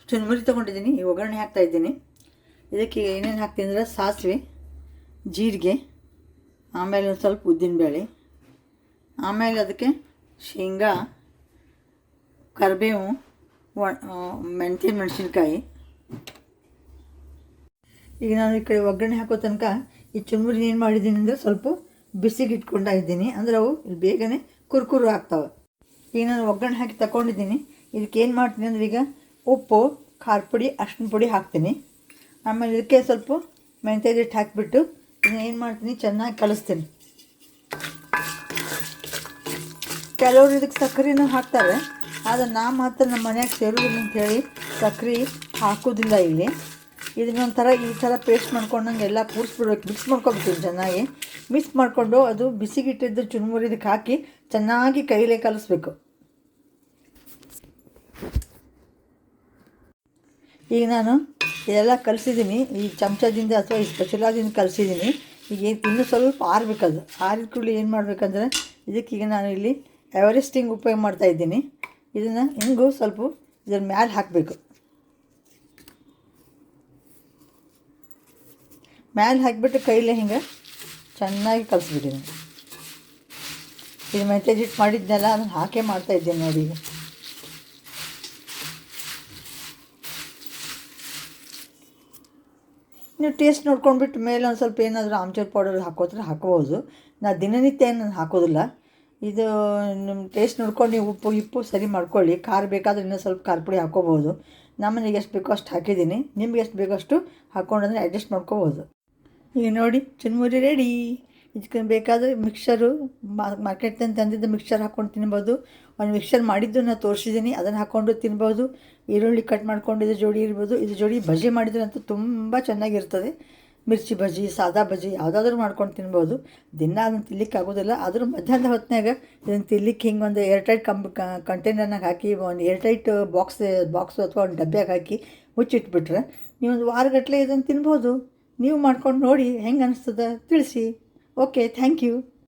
ಚುರುಮುರಿ ತೊಗೊಂಡಿದ್ದೀನಿ. ಈ ಒಗ್ಗರಣೆ ಹಾಕ್ತಾಯಿದ್ದೀನಿ. ಇದಕ್ಕೆ ಏನೇನು ಹಾಕ್ತೀನಿ ಅಂದರೆ ಸಾಸಿವೆ, ಜೀರಿಗೆ, ಆಮೇಲೆ ಒಂದು ಸ್ವಲ್ಪ ಉದ್ದಿನಬೇಳೆ, ಆಮೇಲೆ ಅದಕ್ಕೆ ಶೇಂಗಾ, ಕರಿಬೇವು, ಮೆಣಸಿನ್ಕಾಯಿ. ಈಗ ನಾನು ಈ ಕಡೆ ಒಗ್ಗರಣೆ ಹಾಕೋ ತನಕ ಈ ಚುರುಮುರಿ ಏನು ಮಾಡಿದ್ದೀನಿ ಅಂದರೆ ಸ್ವಲ್ಪ ಬಿಸಿಗೆ ಇಟ್ಕೊಂಡಿದ್ದೀನಿ, ಅಂದರೆ ಅವು ಬೇಗನೆ ಕುರುಕುರು ಆಗ್ತವೆ. ಈಗ ನಾನು ಒಗ್ಗರಣೆ ಹಾಕಿ ತಗೊಂಡಿದ್ದೀನಿ. ಇದಕ್ಕೆ ಏನು ಮಾಡ್ತೀನಿ ಅಂದರೆ ಈಗ ಉಪ್ಪು, ಖಾರ ಪುಡಿ, ಅರಿಶಿನ ಪುಡಿ ಹಾಕ್ತೀನಿ. ಆಮೇಲೆ ಇದಕ್ಕೆ ಸ್ವಲ್ಪ ಮೆಂತ್ಯದ ಹಿಟ್ಟು ಹಾಕಿಬಿಟ್ಟು ಇದನ್ನ ಏನು ಮಾಡ್ತೀನಿ, ಚೆನ್ನಾಗಿ ಕಲಿಸ್ತೀನಿ. ಕೆಲವರು ಇದಕ್ಕೆ ಸಕ್ಕರೆನೂ ಹಾಕ್ತಾರೆ, ಆದರೆ ನಾ ಮಾತ್ರ ನಮ್ಮ ಮನೆಯಾಗ ಸೇರುವುದಿಲ್ಲ ಅಂಥೇಳಿ ಸಕ್ಕರೆ ಹಾಕೋದಿಲ್ಲ. ಇಲ್ಲಿ ಇದನ್ನೊಂಥರ ಈ ಥರ ಪೇಸ್ಟ್ ಮಾಡ್ಕೊಂಡಂಗೆ ಎಲ್ಲ ಕೂರಿಸ್ಬಿಡ್ಬೇಕು, ಮಿಕ್ಸ್ ಮಾಡ್ಕೊಬಿಡ್ತೀನಿ. ಚೆನ್ನಾಗಿ ಮಿಕ್ಸ್ ಮಾಡಿಕೊಂಡು ಅದು ಬಿಸಿಗಿಟ್ಟಿದ್ದು ಚುರುಮುರಿ ಇದಕ್ಕೆ ಹಾಕಿ ಚೆನ್ನಾಗಿ ಕೈಲೇ ಕಲಿಸ್ಬೇಕು. ಈಗ ನಾನು ಇದೆಲ್ಲ ಕಲಿಸಿದ್ದೀನಿ, ಈ ಚಮಚದಿಂದ ಅಥವಾ ಈ ಸ್ಪೆಷಲಾದಿಂದ ಕಲಿಸಿದ್ದೀನಿ. ಈಗ ಇನ್ನೂ ಸ್ವಲ್ಪ ಆರಬೇಕದು. ಆರಿದ ಕೂಡಲೇ ಏನು ಮಾಡಬೇಕಂದ್ರೆ ಇದಕ್ಕೀಗ ನಾನು ಇಲ್ಲಿ ಎವರೆಸ್ಟ್ ಹಿಂಗೆ ಉಪಯೋಗ ಮಾಡ್ತಾಯಿದ್ದೀನಿ. ಇದನ್ನು ಹಿಂಗೂ ಸ್ವಲ್ಪ ಇದ್ರ ಮ್ಯಾಲೆ ಹಾಕಬೇಕು. ಮ್ಯಾಲೆ ಹಾಕಿಬಿಟ್ಟು ಕೈಲೇ ಹಿಂಗೆ ಚೆನ್ನಾಗಿ ಕಲಿಸ್ಬಿಟ್ಟಿದ್ದೀನಿ. ಇದು ಮೆಂತ್ಯ ಹಿಟ್ಟು ಮಾಡಿದ್ನೆಲ್ಲ ಅದನ್ನು ಹಾಕೇ ಮಾಡ್ತಾಯಿದ್ದೀನಿ ನೋಡಿ. ಈಗ ನೀವು ಟೇಸ್ಟ್ ನೋಡ್ಕೊಂಡ್ಬಿಟ್ಟು ಮೇಲೆ ಒಂದು ಸ್ವಲ್ಪ ಏನಾದರೂ ಆಮ್ಚೂರು ಪೌಡರ್ ಹಾಕೋದ್ರೆ ಹಾಕೋಬೋದು. ನಾನು ದಿನನಿತ್ಯ ಏನು ಹಾಕೋದಿಲ್ಲ. ಇದು ನಿಮ್ಮ ಟೇಸ್ಟ್ ನೋಡ್ಕೊಂಡು ನೀವು ಉಪ್ಪು ಸರಿ ಮಾಡ್ಕೊಳ್ಳಿ. ಖಾರ ಬೇಕಾದರೆ ಇನ್ನೂ ಸ್ವಲ್ಪ ಖಾರ ಪುಡಿ ಹಾಕ್ಕೋಬೋದು. ನಮ್ಮನೆಗೆ ಎಷ್ಟು ಬೇಕೋ ಅಷ್ಟು ಹಾಕಿದ್ದೀನಿ. ನಿಮ್ಗೆ ಎಷ್ಟು ಬೇಕೋ ಅಷ್ಟು ಹಾಕ್ಕೊಂಡ್ರೆ ಅಡ್ಜಸ್ಟ್ ಮಾಡ್ಕೋಬೋದು. ಈಗ ನೋಡಿ ಚುರುಮುರಿ ರೆಡಿ. ಇದಕ್ಕೆ ಬೇಕಾದರೆ ಮಿಕ್ಸರು ಮಾರ್ಕೆಟ್ನಿಂದ ತಂದಿದ್ದು ಮಿಕ್ಸರ್ ಹಾಕ್ಕೊಂಡು ತಿನ್ಬೋದು. ಒಂದು ಮಿಕ್ಸರ್ ಮಾಡಿದ್ದು ನಾನು ತೋರಿಸಿದ್ದೀನಿ, ಅದನ್ನು ಹಾಕ್ಕೊಂಡು ತಿನ್ಬೋದು. ಈರುಳ್ಳಿ ಕಟ್ ಮಾಡ್ಕೊಂಡು ಇದ್ರ ಜೋಡಿ ಇರ್ಬೋದು. ಇದ್ರ ಜೋಡಿ ಬಜ್ಜಿ ಮಾಡಿದ್ರೆ ಅಂತೂ ತುಂಬ ಚೆನ್ನಾಗಿರ್ತದೆ. ಮಿರ್ಚಿ ಬಜ್ಜಿ, ಸಾದಾ ಬಜ್ಜಿ ಯಾವುದಾದ್ರೂ ಮಾಡ್ಕೊಂಡು ತಿನ್ಬೋದು. ದಿನ ಅದನ್ನು ತಿನ್ಲಿಕ್ಕೆ ಆಗೋದಿಲ್ಲ, ಆದರೂ ಮಧ್ಯಾಹ್ನದ ಹೊತ್ತಿನಾಗ ಇದನ್ನು ತಿನ್ಲಿಕ್ಕೆ ಹಿಂಗೆ ಒಂದು ಏರ್ಟೈಟ್ ಕಂಟೈನರ್ನಾಗ ಹಾಕಿ ಒಂದು ಏರ್ಟೈಟ್ ಬಾಕ್ಸು ಅಥವಾ ಒಂದು ಡಬ್ಬ್ಯಾಗ ಹಾಕಿ ಮುಚ್ಚಿಟ್ಬಿಟ್ರೆ ನೀವು ಒಂದು ವಾರಗಟ್ಟಲೆ ಇದನ್ನು ತಿನ್ಬೋದು. ನೀವು ಮಾಡ್ಕೊಂಡು ನೋಡಿ ಹೆಂಗೆ ಅನಿಸ್ತದೆ ತಿಳಿಸಿ. Okay, thank you.